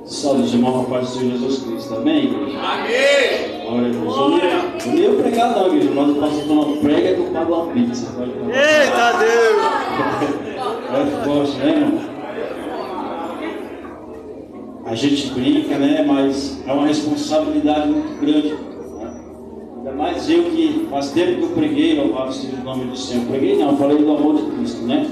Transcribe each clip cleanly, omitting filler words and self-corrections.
Saúde, irmão, a paz do Senhor Jesus Cristo, amém? Amém! Glória a Deus. Eu não ia pregar não, igreja, mas o pastor não prega e eu pago uma pizza. Eita Deus! É forte, né, irmão? A gente brinca, né, mas é uma responsabilidade muito grande. Né? Ainda mais eu que faz tempo que eu preguei, louvado seja o nome do Senhor. Preguei não, falei do amor de Cristo, né?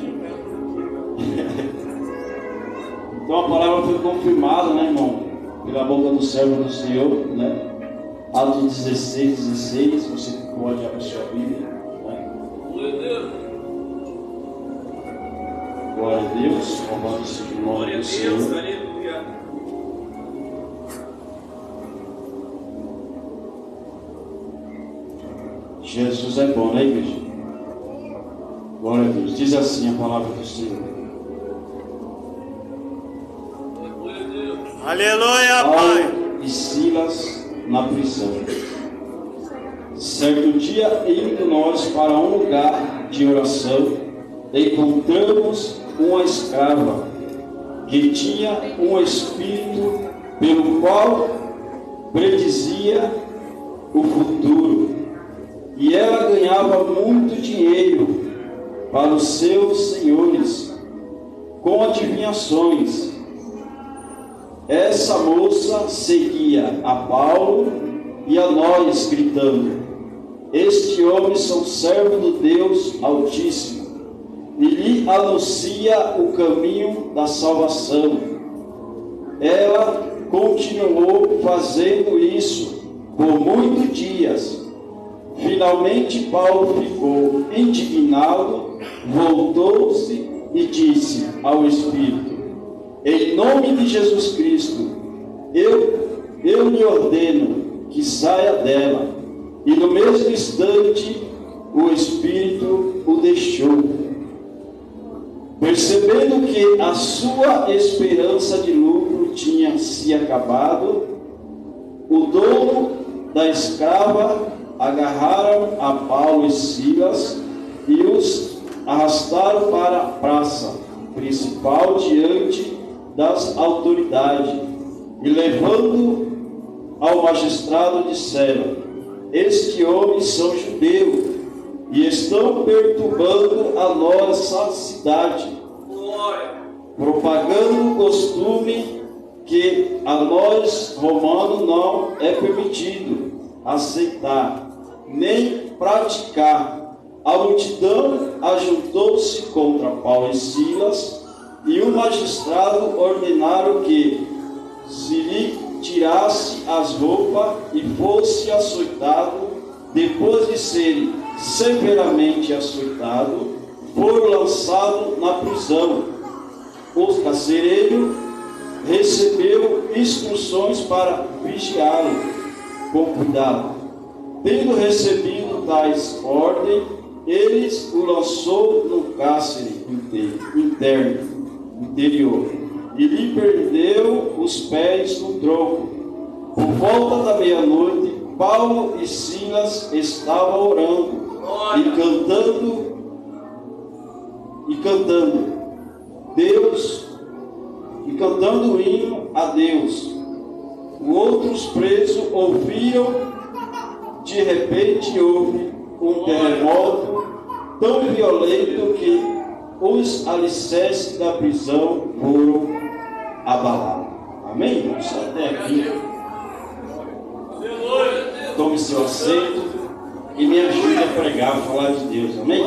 Então a palavra foi confirmada, né, irmão? Pela boca do servo do Senhor, né? Atos 16, você pode abrir sua Bíblia, né? Glória a Deus, louvado seja o nome do Senhor. Aleluia. Jesus é bom, né, igreja? Glória a Deus. Diz assim a palavra do Senhor. Aleluia, Pai. Paulo e Silas na prisão. Certo dia, indo nós para um lugar de oração, encontramos uma escrava que tinha um espírito pelo qual predizia o futuro, e ela ganhava muito dinheiro para os seus senhores com adivinhações. Essa moça seguia a Paulo e a nós, gritando: este homem são servo do Deus Altíssimo, e lhe anuncia o caminho da salvação. Ela continuou fazendo isso por muitos dias. Finalmente Paulo ficou indignado, voltou-se e disse ao Espírito: em nome de Jesus Cristo, eu lhe ordeno que saia dela. E no mesmo instante o Espírito o deixou. Percebendo que a sua esperança de lucro tinha se acabado, o dono da escrava agarraram a Paulo e Silas e os arrastaram para a praça principal diante das autoridades, e levando ao magistrado disseram: este homem são judeus e estão perturbando a nossa cidade, propagando o costume que a nós romanos não é permitido aceitar nem praticar. A multidão ajuntou-se contra Paulo e Silas, e o magistrado ordenaram que se lhe tirasse as roupas e fosse açoitado. Depois de serem severamente açoitado, foram lançados na prisão. O carcereiro recebeu instruções para vigiá-lo com cuidado. Tendo recebido tais ordens, eles o lançou no cárcere interior, e lhe prendeu os pés no tronco. Por volta da meia-noite, Paulo e Silas estavam orando e cantando hino a Deus. Os outros presos ouviam. De repente houve um terremoto tão violento que os alicerces da prisão foram abalados. Amém, irmãos? Até aqui. Tome seu assento e me ajude a pregar, a falar de Deus. Amém?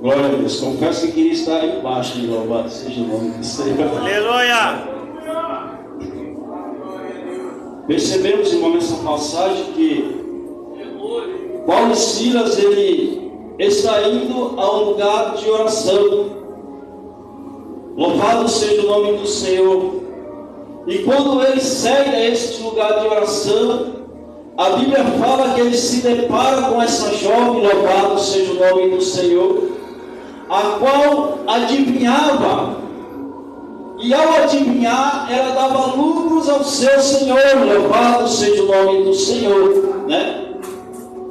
Glória a Deus. Confesso que queria estar aí embaixo, louvado seja o nome do Senhor. Aleluia. Percebemos, irmão, nessa passagem que Paulo e Silas, ele está indo a um lugar de oração. Louvado seja o nome do Senhor. E quando ele segue a este lugar de oração, a Bíblia fala que ele se depara com essa jovem, louvado seja o nome do Senhor, a qual adivinhava. E ao adivinhar, ela dava lucros ao seu Senhor, louvado seja o nome do Senhor, né?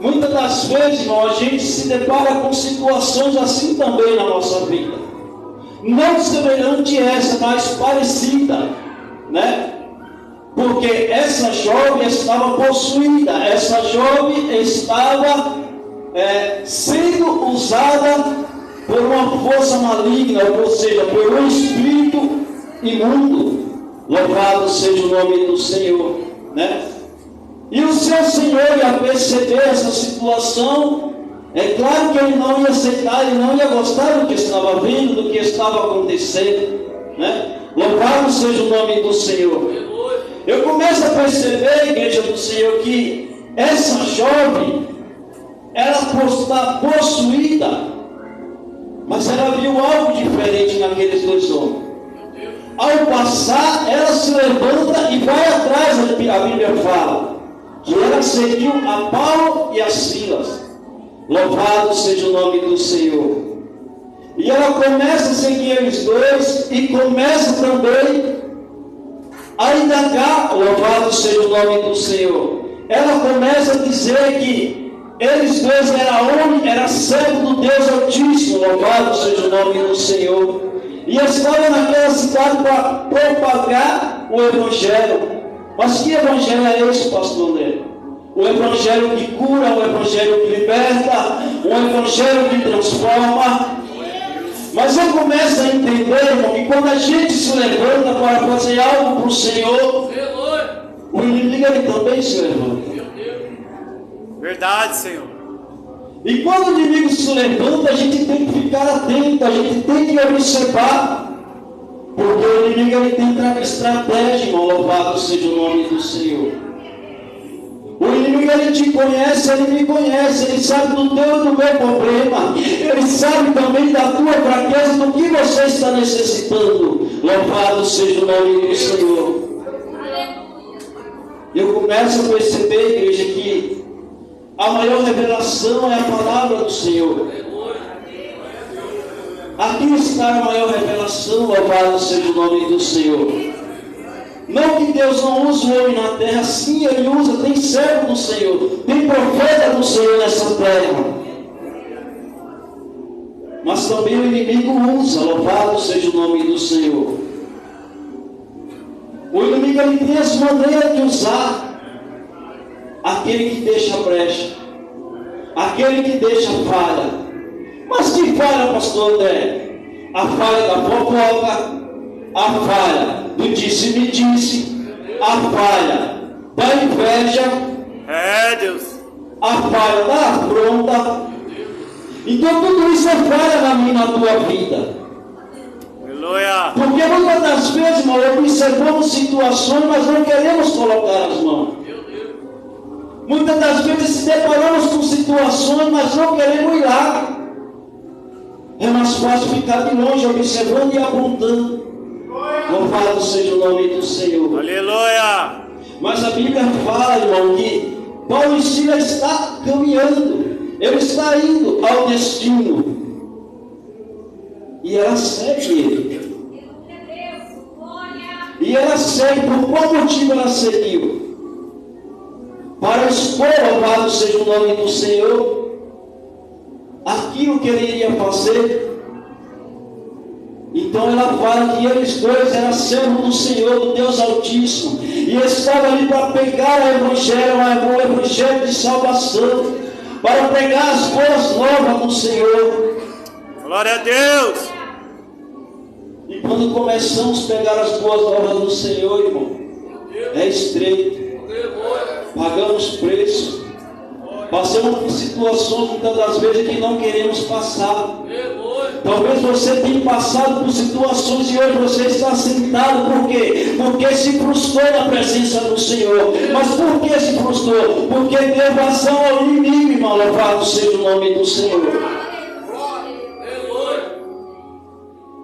Muitas das vezes, irmão, a gente se depara com situações assim também na nossa vida. Não semelhante essa mais parecida, né? Porque essa jovem estava possuída, essa jovem estava sendo usada por uma força maligna, ou seja, por um espírito imundo. Louvado seja o nome do Senhor, né? E o seu Senhor ia perceber essa situação. É claro que ele não ia aceitar, ele não ia gostar do que estava vendo, do que estava acontecendo, né? Louvado seja o nome do Senhor. Eu começo a perceber, igreja do Senhor, que essa jovem, ela está possuída, mas ela viu algo diferente naqueles dois homens. Ao passar, ela se levanta e vai atrás, a Bíblia fala, que ela seguiu a Paulo e a Silas. Louvado seja o nome do Senhor. E ela começa a seguir eles dois e começa também a indagar. Louvado seja o nome do Senhor. Ela começa a dizer que eles dois eram servos do Deus Altíssimo. Louvado seja o nome do Senhor. E estavam naquela cidade para propagar o Evangelho. Mas que Evangelho é esse, pastor André? O Evangelho que cura, o Evangelho que liberta, o Evangelho que transforma. Mas eu começo a entender, irmão, que quando a gente se levanta para fazer algo para o Senhor, o inimigo ele também se levanta. Verdade, Senhor. E quando o inimigo se levanta, a gente tem que ficar atento, a gente tem que observar. Porque o inimigo ele tem estratégia, irmão. Louvado seja o nome do Senhor. O inimigo ele te conhece, ele me conhece, ele sabe do teu e do meu problema, ele sabe também da tua fraqueza, do que você está necessitando. Louvado seja o nome do Senhor. Eu começo a perceber, igreja, que a maior revelação é a palavra do Senhor. Aqui está a maior revelação, louvado seja o nome do Senhor. Não que Deus não use o homem na terra, sim, Ele usa, tem servo do Senhor, tem profeta do Senhor nessa terra. Mas também o inimigo usa, louvado seja o nome do Senhor. O inimigo ele tem as maneiras de usar aquele que deixa brecha, aquele que deixa falha. Mas que falha, pastor André? A falha da fofoca, a falha do disse-me-disse, a falha da inveja, Deus, a falha da afronta. Então tudo isso é falha na minha e na tua vida. aleluia. Porque muitas das vezes, irmão, observamos situações, mas não queremos colocar as mãos. Muitas das vezes se deparamos com situações, mas não queremos ir lá. É mais fácil ficar de longe, observando e apontando. Louvado seja o nome do Senhor. Aleluia. Mas a Bíblia fala, irmão, que Paulo e Silas está caminhando. Ele está indo ao destino. E ela segue ele. E ela segue, por qual motivo ela seguiu? Para expor, louvado seja o nome do Senhor, aquilo que ele iria fazer. Então ela fala que eles dois eram servos do Senhor, do Deus Altíssimo, e estavam ali para pegar o Evangelho de salvação, para pegar as boas novas do Senhor. Glória a Deus. E quando começamos a pegar as boas novas do Senhor, irmão, é estreito. Pagamos preço. Passamos por situações muitas das vezes que não queremos passar. Talvez você tenha passado por situações e hoje você está sentado. Por quê? Porque se frustrou na presença do Senhor. Mas por que se frustrou? Porque deu vazão ao inimigo, irmão. Louvado seja o nome do Senhor.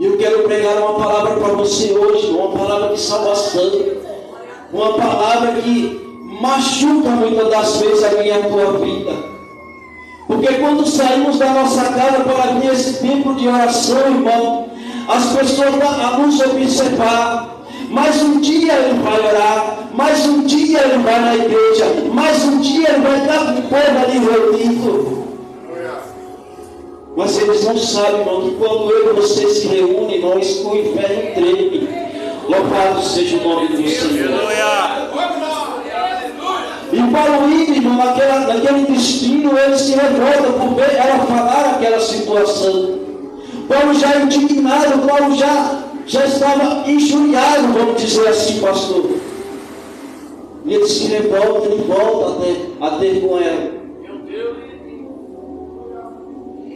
E eu quero pregar uma palavra para você hoje, uma palavra de salvação, uma palavra que machuca muitas das vezes a minha e a tua vida. Porque quando saímos da nossa casa para vir esse tempo de oração, irmão, as pessoas vão nos observar. Mais um dia ele vai orar, mais um dia ele vai na igreja, mais um dia ele vai estar com o povo ali reunido. Mas eles não sabem, irmão, que quando eu e você se reúnem, irmão, o inferno treme. Louvado seja o nome do Senhor. Aleluia. E Paulo, irmão, naquele destino, ele se revolta por ver ela falar aquela situação. Paulo já indignado, Paulo já estava injuriado, vamos dizer assim, pastor. E ele se revolta, ele volta a ter com ela.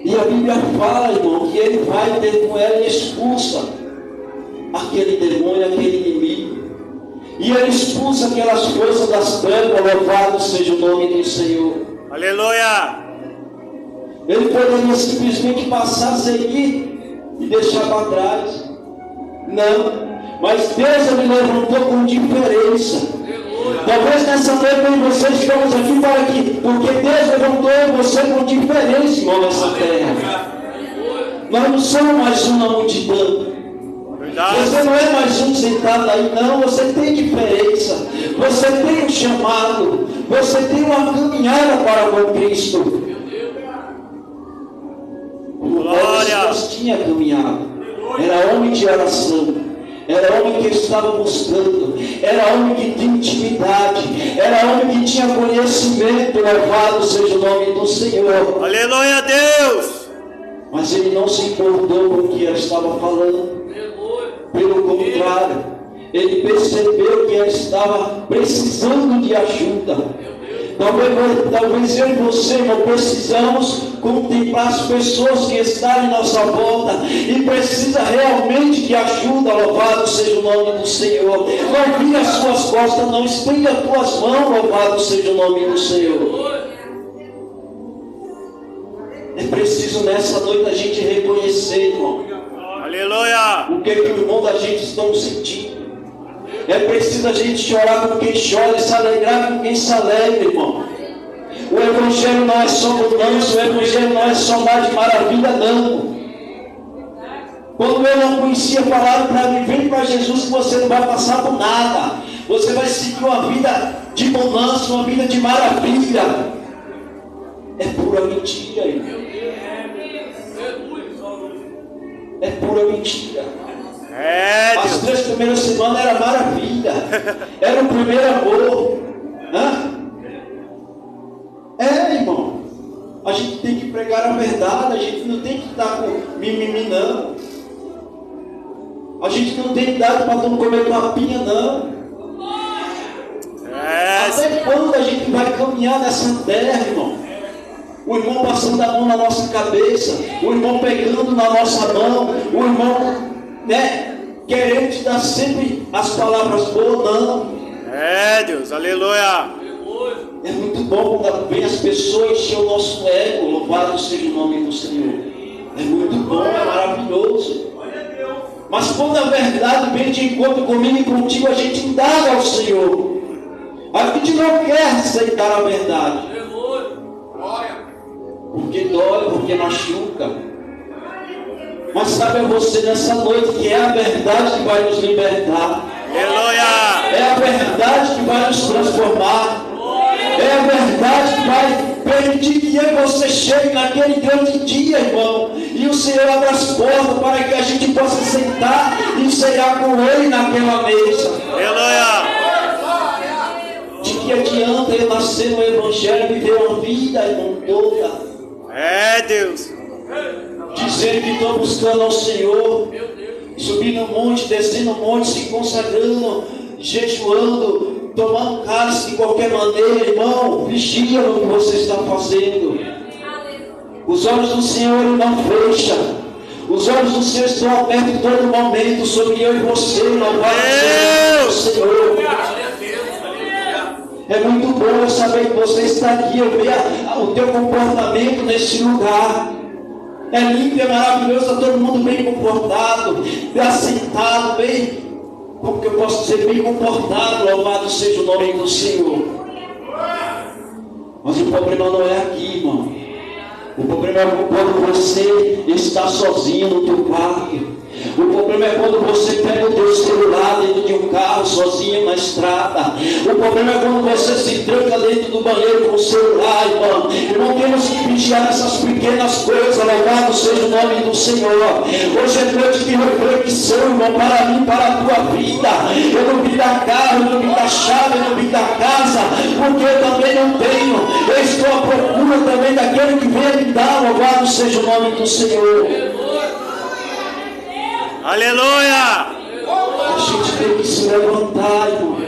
E a Bíblia fala, irmão, que ele vai ter com ela e expulsa aquele demônio, aquele inimigo. E ele expulsa aquelas forças das trevas, louvado seja o nome do Senhor. Aleluia. Ele poderia simplesmente passar, seguir e deixar para trás. Não, mas Deus me levantou com diferença. Talvez nessa noite eu e você estamos aqui para aqui, porque Deus levantou você com diferença, irmão, nessa terra. Nós não somos mais uma multidão. Você não é mais um sentado aí, não. Você tem diferença. Você tem um chamado. Você tem uma caminhada para com Cristo. Glória. Deus tinha caminhado. Era homem de oração. Era homem que estava buscando. Era homem que tinha intimidade. Era homem que tinha conhecimento. Louvado seja o nome do Senhor. Aleluia, Deus. Mas ele não se importou com o que ela estava falando. Pelo contrário, ele percebeu que ela estava precisando de ajuda. Talvez eu e você não precisamos contemplar as pessoas que estão em nossa volta e precisa realmente de ajuda. Louvado seja o nome do Senhor. Não vire as suas costas, não estenda as tuas mãos. Louvado seja o nome do Senhor. É preciso nessa noite a gente reconhecer, irmão. Aleluia. O que o irmão da gente estão sentindo. É preciso a gente chorar com quem chora e se alegrar com quem se alegra, irmão. O Evangelho não é só mudança, o Evangelho não é só mais de maravilha, não. Quando eu não conhecia, falaram para mim: vem para Jesus que você não vai passar por nada. Você vai seguir uma vida de bonança, uma vida de maravilha. É pura mentira, irmão. É pura mentira. As 3 primeiras semanas era maravilha. Era o primeiro amor. Irmão. A gente tem que pregar a verdade. A gente não tem que estar com mimimi, não. A gente não tem idade para não comer papinha, não. Até quando a gente vai caminhar nessa terra, irmão? O irmão passando a mão na nossa cabeça, o irmão pegando na nossa mão, o irmão, querendo te dar sempre as palavras boas, não. Deus, aleluia. É muito bom quando vem as pessoas encher o nosso ego. Louvado seja o nome do Senhor. É muito bom, é maravilhoso. Mas quando a verdade vem de encontro comigo e contigo, a gente indaga ao Senhor. A gente não quer aceitar a verdade. Porque dói, porque machuca. Mas sabe você nessa noite que é a verdade que vai nos libertar. Aleluia. É a verdade que vai nos transformar. É a verdade que vai permitir que eu e você chegue naquele grande dia, irmão. E o Senhor abra as portas para que a gente possa sentar e cear com Ele naquela mesa. Aleluia. De que adianta eu nascer no Evangelho e viver uma vida, irmão, toda? Deus. Dizendo que estou buscando ao Senhor, subindo o monte, descendo o monte, se consagrando, jejuando, tomando cálice de qualquer maneira, irmão. Vigia no que você está fazendo. Os olhos do Senhor não fecham. Os olhos do Senhor estão abertos em todo momento sobre eu e você. Louvado seja o Senhor. É muito bom eu saber que você está aqui, eu ver o teu comportamento nesse lugar. É lindo, é maravilhoso, está todo mundo bem comportado, bem assentado, bem, como que eu posso dizer, bem comportado. Louvado seja o nome do Senhor. Mas o problema não é aqui, irmão. O problema é quando você está sozinho no teu quarto. O problema é quando você pega o teu celular dentro de um carro sozinho na estrada. O problema é quando você se tranca dentro do banheiro com o celular, irmão. Irmão, temos que vigiar essas pequenas coisas. Louvado seja o nome do Senhor. Hoje é noite de reflexão, irmão, para mim, para a tua vida. Eu não vim dar carro, eu não vim dar chave, eu não vim dar casa, porque eu também não tenho. Eu estou à procura também daquele que venha me dar. Louvado seja o nome do Senhor. Aleluia! A gente tem que se levantar, irmão.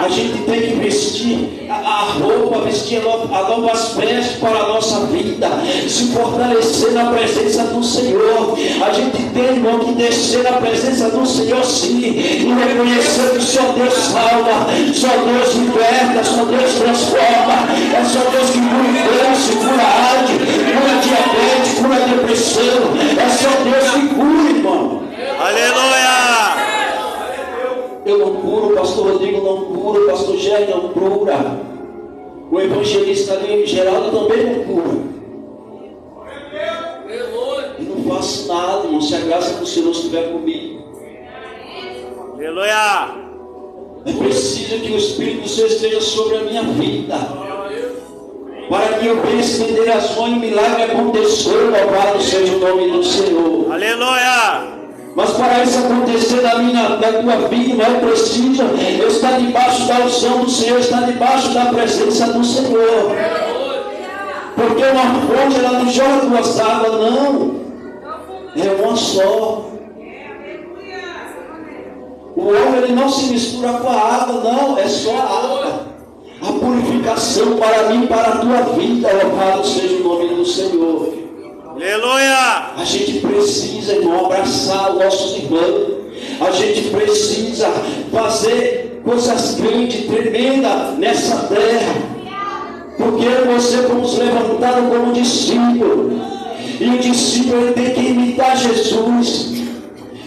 A gente tem que vestir a roupa, vestir a novas vestes para a nossa vida, se fortalecer na presença do Senhor. A gente tem, irmão, que descer na presença do Senhor, sim, e reconhecer que só Deus salva, só Deus liberta, só Deus transforma. É só Deus que cura câncer, cura AIDS, cura diabetes, cura depressão. É só Deus que cura, irmão. Aleluia! Eu não curo, o pastor Rodrigo não cura, o pastor Jair não cura, o evangelista ali, Geraldo também não cura. E não faço nada, irmão, se a graça do Senhor estiver comigo. Aleluia! É preciso que o Espírito do Senhor esteja sobre a minha vida, para que eu venha estender as mãos e o milagre acontecer. Louvado seja o nome do Senhor. Aleluia! Mas para isso acontecer na tua vida, eu preciso estar debaixo da unção do Senhor, estar debaixo da presença do Senhor. Porque uma fonte, ela não joga duas águas, não. É uma só. O óleo, ele não se mistura com a água, não. É só a água. A purificação para mim, para a tua vida. Louvado seja o nome do Senhor. Aleluia! A gente precisa, irmão, abraçar os nossos irmãos. A gente precisa fazer coisas grandes, tremendas nessa terra. Porque você fomos levantados como discípulo. E o discípulo, ele tem que imitar Jesus.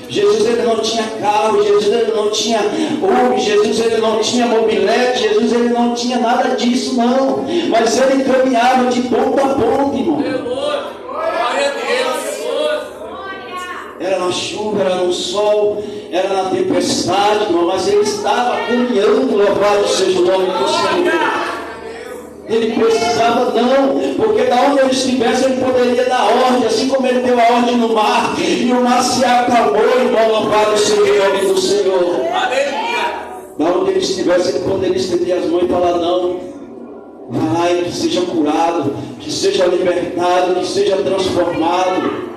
Jesus, ele não tinha carro, Jesus, ele não tinha Uber, Jesus, ele não tinha mobilete, Jesus, ele não tinha nada disso, não. Mas ele caminhava de ponta a ponta, irmão. Era na chuva, era no sol, era na tempestade, irmão, mas ele estava caminhando. Louvado seja o nome do Senhor. Ele precisava não, porque da onde ele estivesse ele poderia dar ordem, assim como ele deu a ordem no mar, e o mar se acalmou, irmão. Louvado seja o nome do Senhor. Da onde ele estivesse ele poderia estender as mãos e falar: não, vai, que seja curado, que seja libertado, que seja transformado.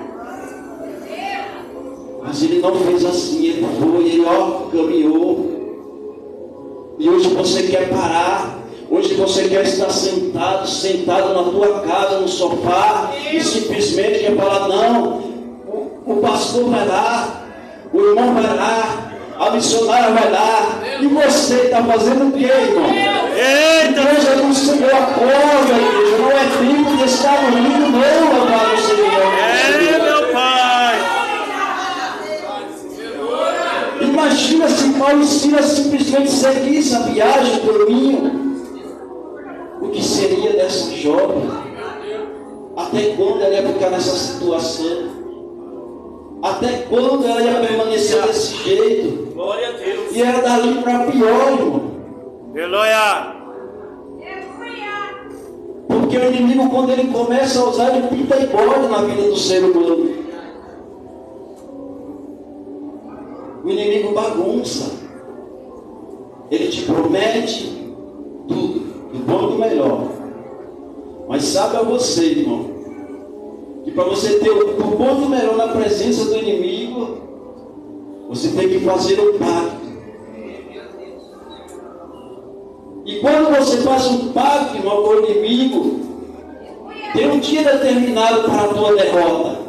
Mas ele não fez assim, ele foi, ele caminhou. E hoje você quer parar, hoje você quer estar sentado na tua casa, no sofá, e simplesmente quer falar: não, o pastor vai lá, o irmão vai lá, a missionária vai lá, e você está fazendo o quê, irmão? Eita! Igreja do Senhor, acorda, igreja, não é tempo de estar dormindo, não, louvado seja o nome do Senhor. Meu Pai! Imagina se Paulo e Silas simplesmente seguissem a viagem, o caminho. O que seria dessa jovem? Até quando ela ia ficar nessa situação? Até quando ela ia permanecer desse jeito? Glória a Deus! E era dali para pior, irmão. Aleluia! Porque o inimigo, quando ele começa a usar, ele pinta e bode na vida do ser humano. O inimigo bagunça. Ele te promete tudo, do bom e do melhor. Mas sabe a você, irmão, que para você ter o bom e o melhor na presença do inimigo, você tem que fazer um pacto. E quando você faz um pacto, irmão, com o inimigo, tem um dia determinado para a tua derrota.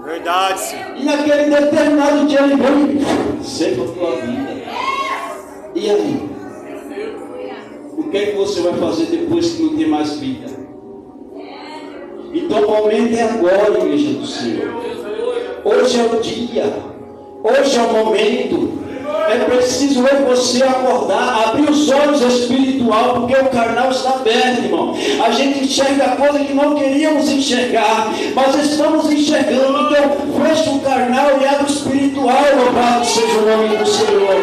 Verdade, Senhor. E naquele determinado dia ele vem e cefa a tua vida. E aí? O que é que você vai fazer depois que não tem mais vida? Então o momento é agora, igreja do Senhor. Hoje é o dia. Hoje é o momento. É preciso ver você acordar, abrir os olhos espiritual, porque o carnal está aberto, irmão. A gente enxerga coisa que não queríamos enxergar, mas estamos enxergando. Então fecha o carnal e abre o espiritual. Louvado seja o nome do Senhor.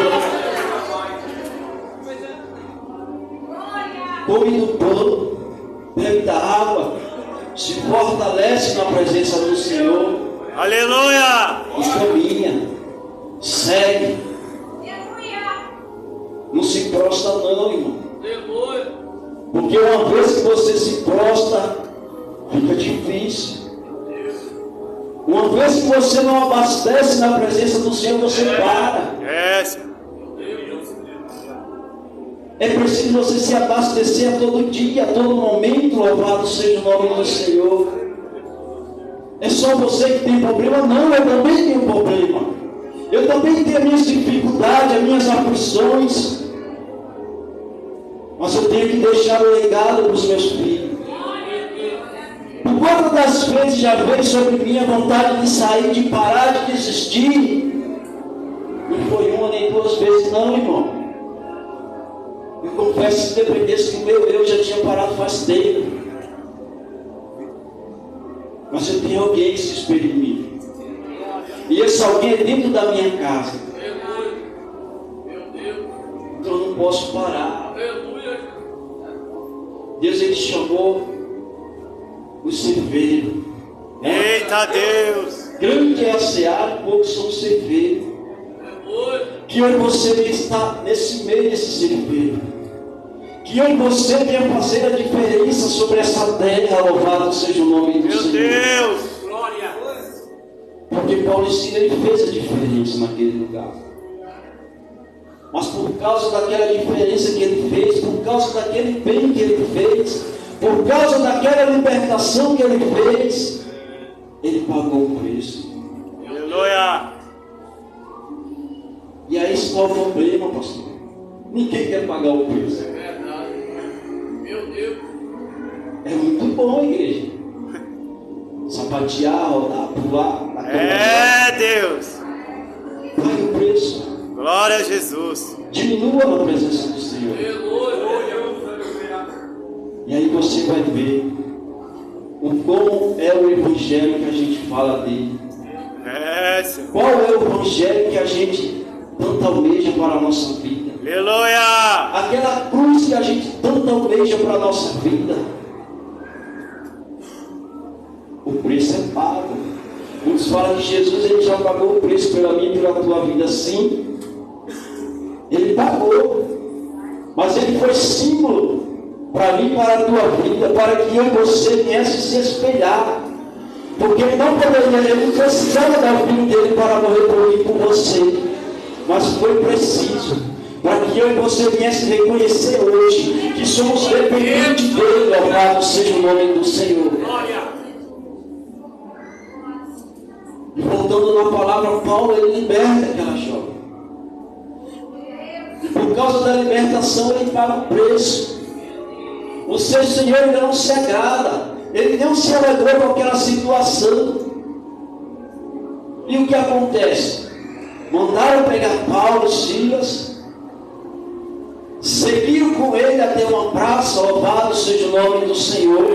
Come do pão, bebe da água, se fortalece na presença do Senhor. Aleluia! E caminha. Porque uma vez que você se prostra, fica difícil. Uma vez que você não abastece na presença do Senhor, você para. É preciso você se abastecer a todo dia, a todo momento. Louvado seja o nome do Senhor. É só você que tem problema? Não, eu também tenho problema. Eu também tenho as minhas dificuldades, as minhas aflições. Mas eu tenho que deixar o legado para os meus filhos. Por quantas das vezes já veio sobre mim a vontade de sair, de parar, de desistir? Não foi uma nem duas vezes não, irmão. Eu confesso que dependesse que o meu eu já tinha parado faz tempo. Mas eu tenho alguém que se espelha em mim. E esse alguém é dentro da minha casa. Então eu não posso parar. Deus, Ele chamou os ceifeiros. Eita Deus! Grande é a seara, poucos são os ceifeiros. Que eu e você está nesse meio desse ceifeiro. Que eu e você venha fazer a diferença sobre essa terra. Louvado seja o nome do Senhor. Meu Deus! Glória! Porque Paulo ensina, ele fez a diferença naquele lugar. Mas por causa daquela diferença que ele fez, por causa daquele bem que ele fez, por causa daquela libertação que ele fez, ele pagou o preço. Aleluia! E aí está o problema, pastor. Ninguém quer pagar o preço. É verdade. Meu Deus. É muito bom, igreja. Sapatear, rodar, pular. Deus! Pague o preço. Glória a Jesus. Diminua na presença do Senhor. E aí você vai ver como é o evangelho que a gente fala dele. Qual é o evangelho que a gente tanto almeja para a nossa vida? Aleluia! Aquela cruz que a gente tanto almeja para a nossa vida. O preço é pago. Muitos falam que Jesus, Ele já pagou o preço pela minha e pela tua vida. Sim, Ele pagou. Mas Ele foi símbolo para mim e para a tua vida, para que eu e você viesse se espelhar. Porque Ele não poderia, Ele não precisava dar o filho dele para morrer por mim e por você. Mas foi preciso, para que eu e você viesse reconhecer hoje que somos dependentes dele. Louvado seja o nome do Senhor. E voltando na palavra, Paulo, ele liberta aquela jovem. E por causa da libertação, ele paga o preço. O seu Senhor ainda não se agrada. Ele não se alegrou com aquela situação. E o que acontece? Mandaram pegar Paulo e Silas, seguiram com ele até uma praça. Louvado seja o nome do Senhor.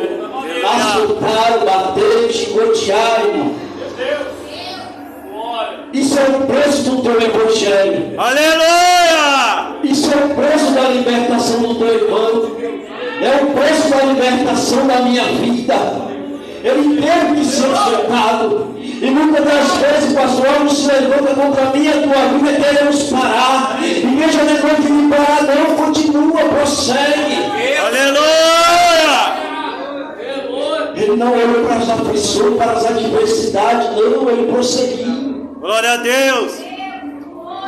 Açoitaram, bateram, chicotearam, irmão. Isso é o preço do teu evangelho. Aleluia! Isso é o preço da libertação do teu irmão. É o preço da libertação da minha vida. Ele teve que ser afetado. E muitas das vezes, pastor, algo se levanta contra mim e a tua vida, queremos parar. Igreja, não é noite de parar, não. Continua, prossegue. Aleluia! Ele não olhou para as aflições, para as adversidades, não, ele prosseguiu. Glória a Deus!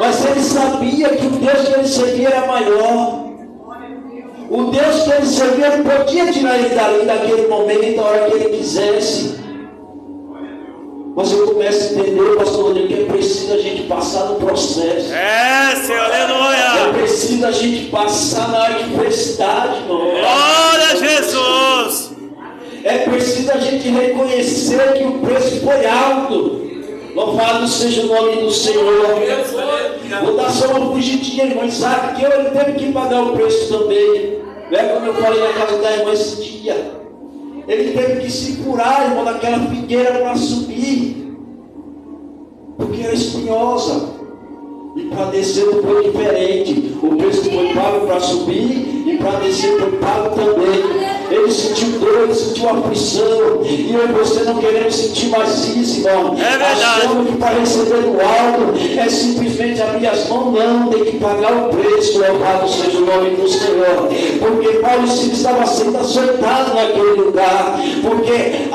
Mas ele sabia que o Deus que ele servia era maior. O Deus que ele servia, ele podia tirar ele dali naquele momento, a hora que ele quisesse. Mas eu começo a entender, pastor Rodrigo, que é preciso a gente passar no processo. Senhor, aleluia! É preciso a gente passar na adversidade, irmão. Glória a Jesus! É preciso a gente reconhecer que o preço foi alto. Louvado seja o nome do Senhor. Vou dar só uma fugidinha, irmão. Sabe que ele teve que pagar o preço também. Não é como eu falei na casa da irmã esse dia. Ele teve que se curar, irmão, daquela figueira para subir. Porque era espinhosa. E para descer não foi diferente. O preço foi pago para subir e para descer foi pago também. ele sentiu dor, ele sentiu aflição, e eu e você não queremos sentir mais isso, irmão. É verdade. Achamos que para receber do alto é simplesmente abrir as mãos, não, tem que pagar o preço, louvado seja o nome do Senhor, porque Paulo estava sendo açoitado naquele lugar, porque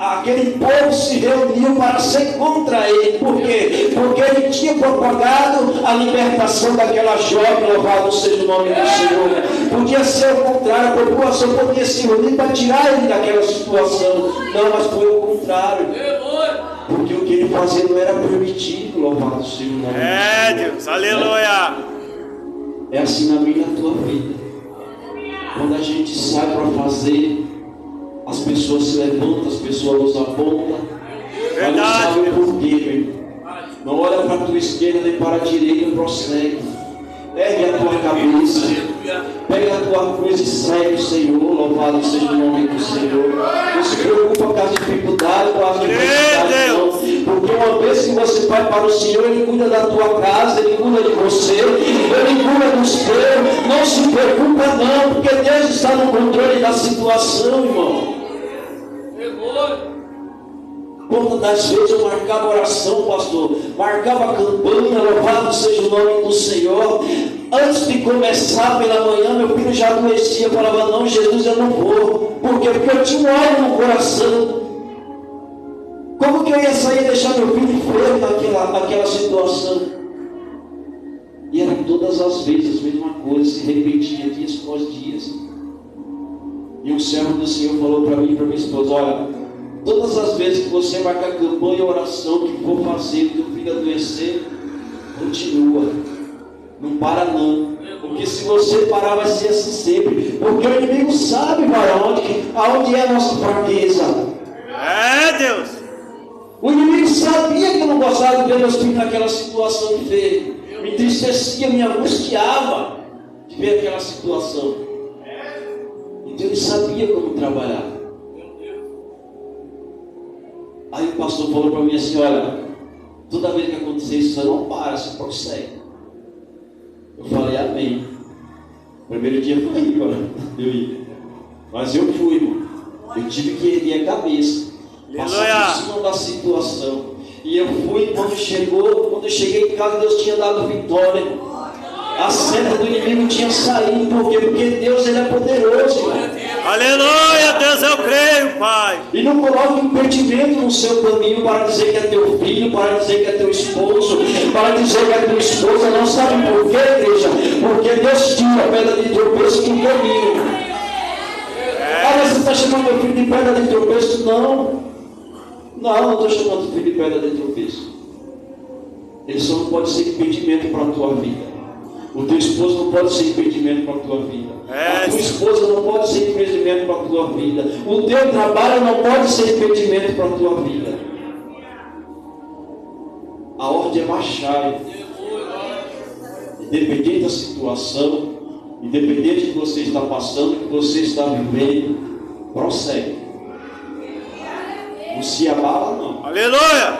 aquele povo se reuniu para ser contra ele. Por quê? Porque ele tinha propagado a libertação daquela jovem, louvado seja o nome do Senhor. Podia ser o contrário, a população podia se reunir para tirar ele daquela situação. Não, mas foi o contrário. Porque o que ele fazia não era permitido, louvado seja o nome do Senhor. É, Deus, aleluia. É assim na minha e na tua vida. Quando a gente sai para fazer, as pessoas se levantam, as pessoas nos apontam. Mas não sabem por quê, meu irmão. Não olha para a tua esquerda nem para a direita e prossegue. Ergue a tua cabeça, pega a tua cruz e segue o Senhor. Louvado seja o nome do Senhor. Não se preocupa com as dificuldades, com as dificuldades, não. Porque uma vez que você vai para o Senhor, Ele cuida da tua casa, Ele cuida de você, Ele cuida dos teus. Não se preocupa não, porque Deus está no controle da situação, irmão. Quantas das vezes eu marcava oração, pastor, marcava campanha, louvado seja o nome do Senhor. Antes de começar pela manhã, meu filho já adoecia, eu falava, não, Jesus, eu não vou. Por quê? Porque eu tinha um ódio no coração. Como que eu ia sair e deixar meu filho enfermo naquela situação? E era todas as vezes a mesma coisa, se repetia dias após dias. E um servo do Senhor falou para mim e para minha esposa, olha, todas as vezes que você marcar campanha e oração que for fazer, que o filho adoecer, continua. Não para não. Porque se você parar vai ser assim sempre. Porque o inimigo sabe aonde é a nossa fraqueza. É, Deus. O inimigo sabia que eu não gostava de ver meus filhos naquela situação de ver. Me entristecia, me angustiava de ver aquela situação. Então ele sabia como trabalhar. Aí o pastor falou para mim assim, olha, toda vez que acontecer isso, você não para, você prossegue. Eu falei, amém. O primeiro dia foi eu ia. Mas eu fui, irmão. Eu tive que erguer a cabeça, passar por cima da situação. E eu fui, quando eu cheguei em casa, Deus tinha dado vitória. A seta do inimigo tinha saído. Por quê? Porque Deus, Ele é poderoso, irmão. Aleluia, Deus, eu creio, Pai. E não coloque impedimento no seu caminho para dizer que é teu filho, para dizer que é teu esposo, para dizer que é tua esposa. Não sabe por quê, igreja? Porque Deus tira a pedra de tropeço do caminho. Mas você está chamando teu filho de pedra de tropeço? Não. Não estou chamando teu filho de pedra de tropeço. Ele só não pode ser impedimento para a tua vida. O teu esposo não pode ser impedimento para a tua vida. A tua esposa não pode ser impedimento para a tua vida. O teu trabalho não pode ser impedimento para a tua vida. A ordem é marchar. Independente da situação, independente do que você está passando, do que você está vivendo, prossegue. Não se abala, não. Aleluia!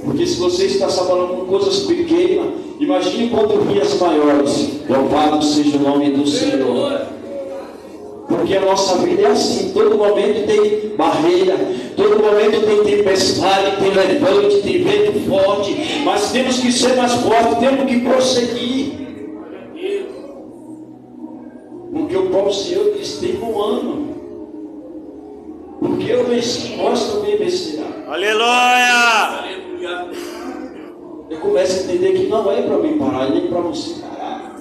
Porque se você está se abalando com coisas pequenas, imagine quando vir as maiores. Louvado seja o nome do Senhor. Porque a nossa vida é assim, todo momento tem barreira, todo momento tem tempestade, tem levante, tem vento forte, mas temos que ser mais fortes, temos que prosseguir. Porque o próprio Senhor diz, tem um ano. Porque eu venci, nós também vencerá. Aleluia! Eu começo a entender que não é para mim parar, nem para você parar.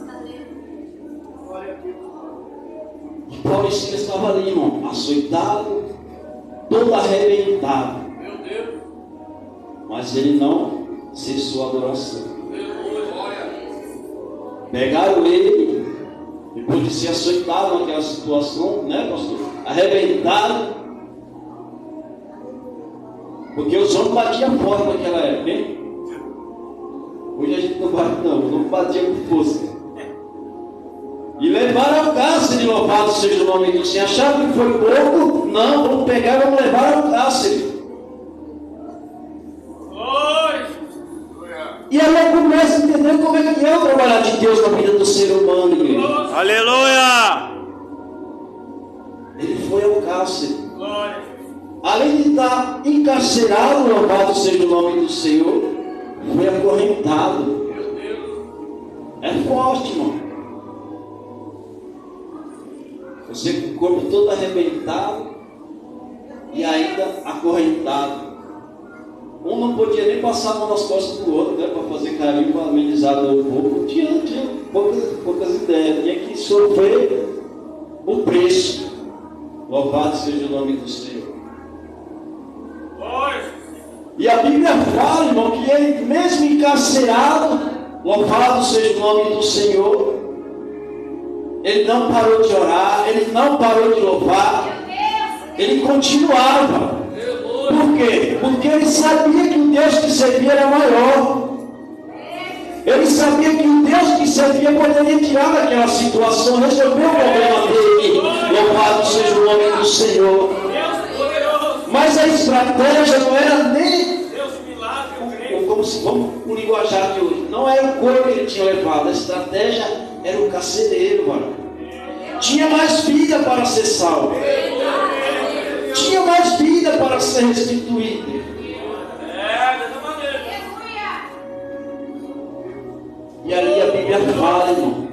E Paulo e Silas estavam ali, irmão, açoitado, todo arrebentado. Mas ele não cessou a adoração. Pegaram ele, depois de ser açoitado naquela situação, né, pastor? Arrebentado. Porque os homens batiam forte naquela época, hein? Hoje a gente não bate, não batia com força. E levaram ao cárcere, louvado seja o nome do Senhor. Acharam que foi pouco? Não, vamos pegar e vamos levar ao cárcere. E aí eu começo a entender como é que é o trabalhar de Deus na vida do ser humano, igreja. Aleluia! cárcere. Glória. Além de estar encarcerado, louvado seja o nome do Senhor, foi acorrentado. Meu Deus. É forte, irmão. Você com o corpo todo arrebentado e ainda acorrentado. Um não podia nem passar a mão nas costas do outro, né, para fazer carinho, para amenizar a dor um pouco. Tinha poucas ideias. Tinha que sofrer o preço. Louvado seja o nome do Senhor. Glória. E a Bíblia fala, irmão, que ele mesmo encarcerado, louvado seja o nome do Senhor, ele não parou de orar, ele não parou de louvar, ele continuava. Por quê? Porque ele sabia que o Deus que servia era maior. Ele sabia que o Deus que servia poderia tirar daquela situação, resolver o problema dele. Louvado seja o nome do Senhor. Deus poderoso. Mas a estratégia não era nem Deus de milagre, eu creio. como se vamos o linguajar de hoje. Não era o couro que ele tinha levado, a estratégia era o carcereiro, mano. Tinha mais vida para ser salvo. Tinha mais vida para ser restituído. Dessa maneira. E ali a Bíblia fala, irmão,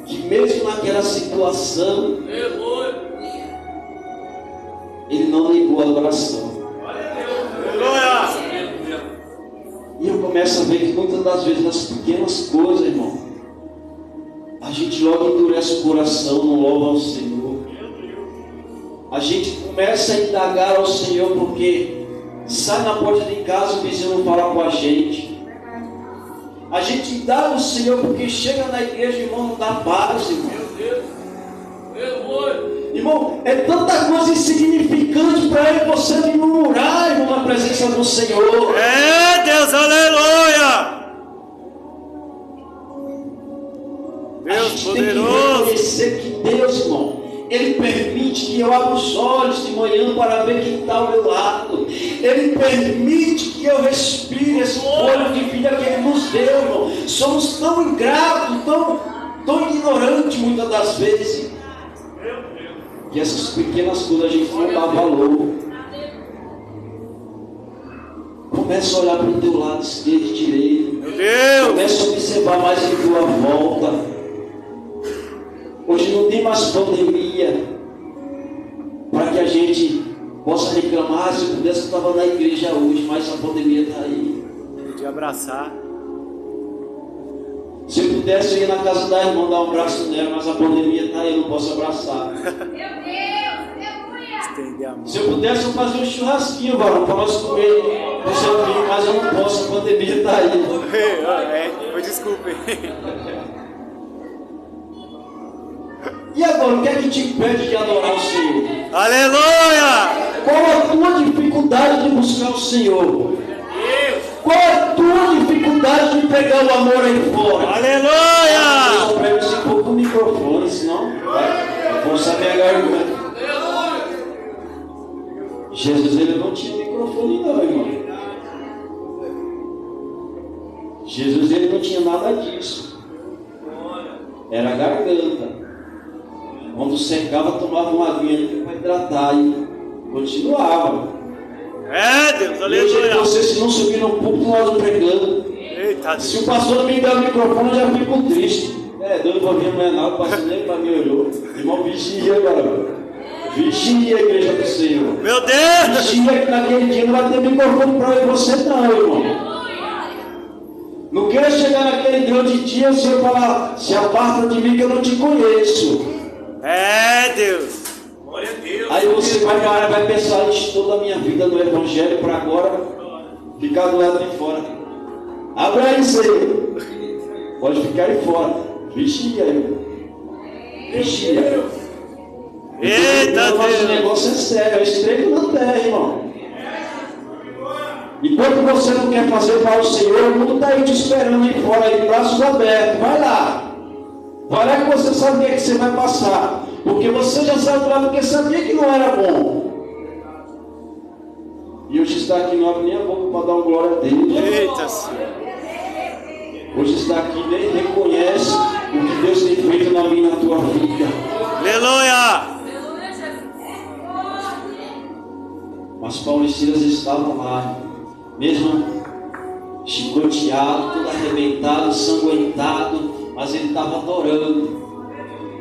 que mesmo naquela situação, ele não negou a adoração. E eu começo a ver que muitas das vezes nas pequenas coisas, irmão, a gente logo endurece o coração, não louva ao Senhor. A gente começa a indagar ao Senhor porque sai na porta de casa e o vizinho não fala com a gente. A gente indaga ao Senhor porque chega na igreja, irmão, não dá paz, irmão. Irmão, é tanta coisa insignificante para ele você vir murmurar, irmão, na presença do Senhor. É Deus, aleluia! Deus Tem que poderoso! reconhecer que Deus, irmão, Ele permite que eu abra os olhos de manhã para ver quem está ao meu lado. Ele permite que eu respire esse fôlego de vida que Ele nos deu, irmão. Somos tão ingratos, tão ignorantes muitas das vezes, que essas pequenas coisas a gente não dá valor. Começa a olhar para o teu lado esquerdo e direito. Meu Deus! Começa a observar mais em tua volta. Hoje não tem mais pandemia para que a gente possa reclamar. Se eu pudesse, eu estava na igreja hoje, mas a pandemia está aí. De abraçar. Se eu pudesse, eu ia na casa da irmã dar um abraço nela, mas a pandemia está aí, eu não posso abraçar. Estender a mão. Se eu pudesse, eu fazia um churrasquinho, varão, para nós comer do seu filho, mas eu não posso, a pandemia está aí. Desculpe. E agora, o que é que te impede de adorar o Senhor? Aleluia! Qual a tua dificuldade de buscar o Senhor? Qual a tua dificuldade de pegar o amor aí fora? Aleluia! Eu só pego esse pouco do microfone, senão eu vou saber a garganta. Jesus, ele não tinha microfone não, irmão. Jesus, ele não tinha nada disso. Era a garganta. Quando secava, tomava uma aguinha para hidratar e continuava. É Deus, Hoje aleluia! você, se não subir no púlpito, nós não pregando. Eita Se Deus! o pastor não me der o microfone, eu já fico triste. Deus não vai vir mais nada, o pastor nem para mim olhou. Irmão, vigia agora. Vigia a igreja do Senhor. Meu Deus! Vigia que naquele dia não vai ter microfone para você não, irmão. Não queira chegar naquele grande dia e o Senhor falar, se aparta de mim que eu não te conheço. É Deus! Glória a Deus. Aí você vai parar, vai pensar em toda a minha vida no Evangelho para agora ficar do lado de fora. Abra aí, Senhor. Pode ficar aí fora. Vigia, irmão. Vigia. Eita O nosso Deus! negócio é sério, é estreito na terra, irmão. Enquanto você não quer fazer para o Senhor, o mundo está aí te esperando aí fora, aí, braços abertos. Vai lá. Vai lá que você sabe o que é que você vai passar. Porque você já saiu lá porque sabia que não era bom. E hoje está aqui, não abre nem a boca para dar uma glória a Deus. Eita Senhor! Hoje está aqui, nem reconhece o que Deus tem feito na minha e na tua vida. Aleluia! Mas Paulo e Silas estavam lá, mesmo chicoteado, todo arrebentado, sanguentado, mas ele estava adorando.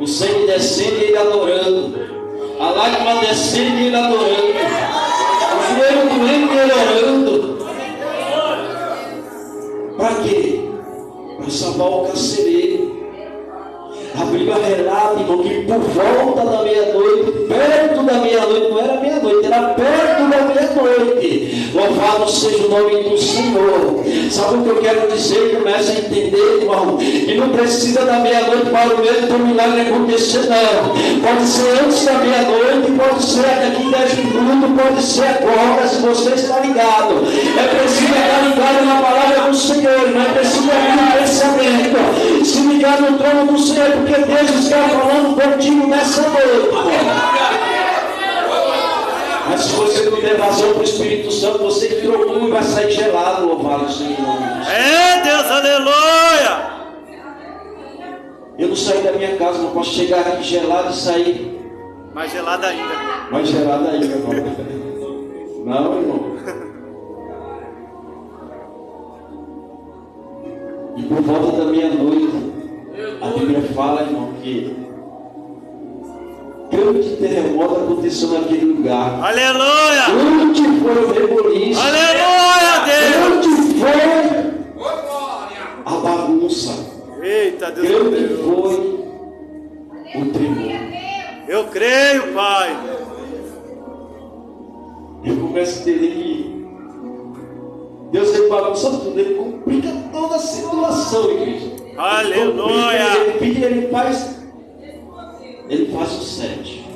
O sangue descendo e ele adorando, a lágrima descendo e ele adorando, o joelho doendo e ele orando. Para quê? Para salvar o carcereiro. A Bíblia relata, irmão, que por volta da meia-noite, perto da meia-noite, não era meia-noite, era perto da meia-noite. Louvado seja o nome do Senhor. Sabe o que eu quero dizer? Começa a entender, irmão, que não precisa da meia-noite para o mesmo milagre acontecer, não. Pode ser antes da meia-noite, pode ser daqui 10 minutos, pode ser agora, se você está ligado. É preciso estar ligado na palavra do Senhor, não é preciso abrir o pensamento, se ligar no trono do Senhor, porque Deus está falando contigo nessa noite. Mas se você não der vazão para o Espírito Santo, você que trocou e vai sair gelado, louvado Senhor. É Deus, aleluia. Eu não saí da minha casa, não posso chegar aqui gelado e sair Mais gelado ainda. mais gelado ainda, irmão. Não, irmão. E por volta da meia-noite, a Bíblia fala, irmão, que grande terremoto aconteceu naquele lugar. Aleluia. Grande foi o reboliço. Aleluia, Deus. Grande foi a bagunça. Eita, Deus. Grande foi o tremor. Eu creio, Pai. Eu começo a entender que Deus ele bagunça tudo, ele complica toda a situação, igreja. Aleluia. Ele faz o 7.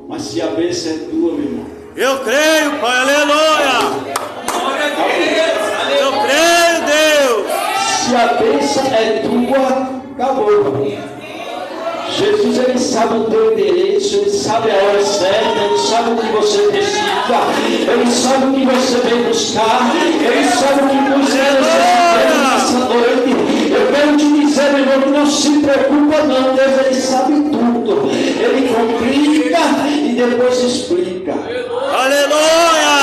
Mas se a bênção é tua, meu irmão. Eu creio, Pai, aleluia. Eu creio, Deus. Se a bênção é tua, acabou. Jesus, ele sabe o teu endereço, ele sabe a hora certa, ele sabe o que você precisa, ele sabe o que você vem buscar, ele sabe o que você necessita nessa noite. Eu quero te dizer, meu irmão, que não se preocupa não, Deus, ele sabe tudo, ele complica e depois explica. Aleluia.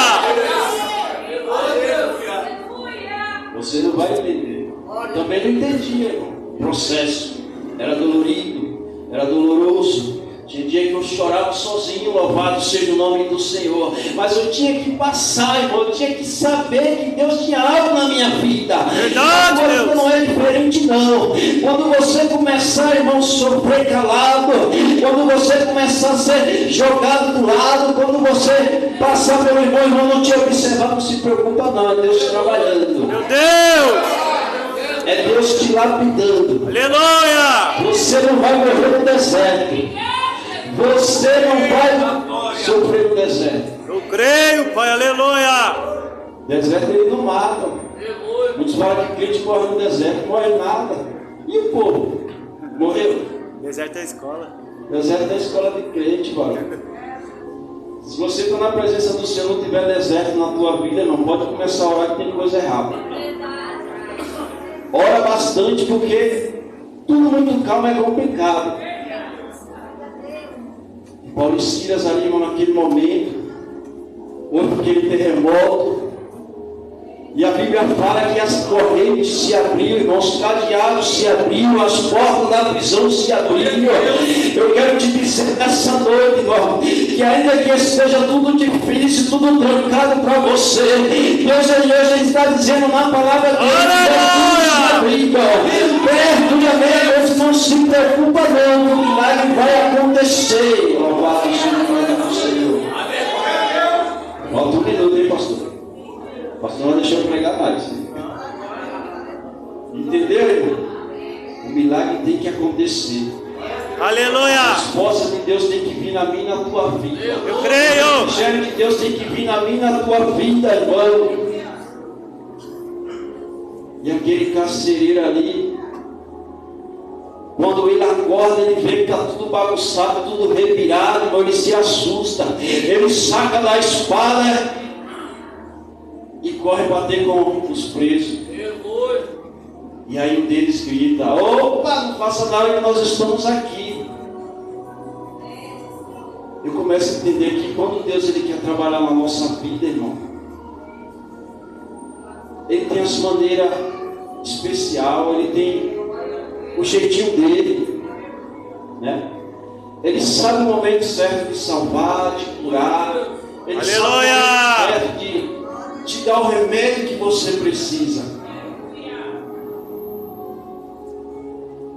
Você não vai entender. Também não entendia, irmão. O processo era dolorido. Era doloroso. Tinha dia que eu chorava sozinho, louvado seja o nome do Senhor. Mas eu tinha que passar, irmão. Eu tinha que saber que Deus tinha algo na minha vida. Verdade, Deus. Não é diferente, não. Quando você começar, irmão, a sofrer calado, quando você começar a ser jogado do lado, quando você passar pelo irmão não te observar, não se preocupa, não. É Deus trabalhando. Meu Deus. É Deus te lapidando. Aleluia. Você não vai morrer no deserto. Você não vai sofrer no deserto. Eu creio, Pai, aleluia. Deserto ele não mata. Muitos falam que crente morre no deserto, não morre nada. E o povo? Morreu. Deserto é escola. Deserto é a escola de crente, mano. Se você está na presença do Senhor, não tiver deserto na tua vida, não pode começar a orar que tem coisa errada. Ora bastante, porque tudo muito calmo é complicado. Paulo e Silas ali, naquele momento, houve aquele terremoto, e a Bíblia fala que as correntes se abriram, irmãos, os cadeados se abriram, as portas da prisão se abriram. Eu quero te dizer nessa noite, irmão, que ainda que esteja tudo difícil, tudo trancado para você, Deus hoje está dizendo na palavra dele, perto de a meia-noite, não se preocupa não, o milagre vai acontecer. Louvado seja o nome do Senhor. Falta um minuto, hein, pastor? O pastor não deixou eu pregar mais. Entendeu, irmão? O milagre tem que acontecer. Aleluia. A resposta de Deus tem que vir na minha e na tua vida. Eu creio. O mistério de Deus tem que vir na minha e na tua vida, irmão. E aquele carcereiro ali, quando ele acorda, ele vê que está tudo bagunçado, tudo revirado, irmão, ele se assusta. Ele saca da espada e corre bater com os presos. E aí um deles grita: opa, não faça nada que nós estamos aqui. Eu começa a entender que quando Deus ele quer trabalhar na nossa vida, irmão, Ele tem a sua maneira especial, Ele tem o jeitinho dele, né? Ele sabe o momento certo de salvar, de curar. Ele Aleluia! sabe o momento certo de te dar o remédio que você precisa.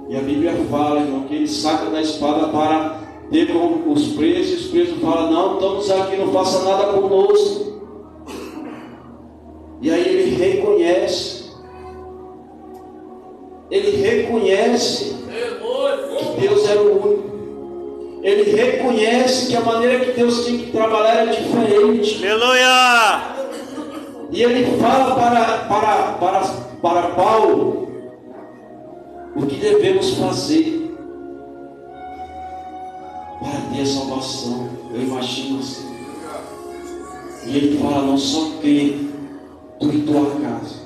E a Bíblia fala, irmão, que ele saca da espada para ter com os presos. E os presos falam: não, estamos aqui, não faça nada conosco. E aí ele reconhece. Ele reconhece que Deus era o único. Ele reconhece que a maneira que Deus tinha que trabalhar era diferente. Aleluia! E ele fala para Paulo o que devemos fazer para ter a salvação. Eu imagino assim. E ele fala: não só crer, tu e tua casa.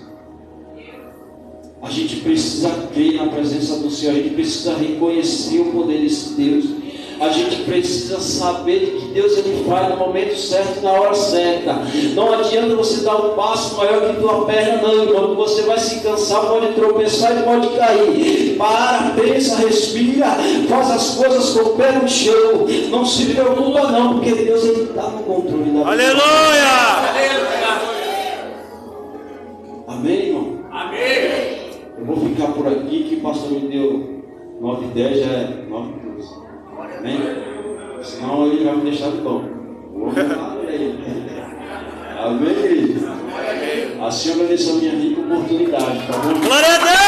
A gente precisa crer na presença do Senhor. A gente precisa reconhecer o poder desse Deus. A gente precisa saber de que Deus ele faz no momento certo, na hora certa. Não adianta você dar um passo maior que tua perna, não, irmão. Você vai se cansar, pode tropeçar e pode cair. Para, pensa, respira, faz as coisas com o pé no chão. Não se preocupa não, porque Deus ele está no controle da vida. Aleluia! Amém, irmão? Amém. Eu vou ficar por aqui, que o pastor me deu 9h10, já é 9h12. Amém? Senão ele vai me deixar de bom. Amém? Assim eu agradeço a minha rica oportunidade, tá bom? Glória a Deus!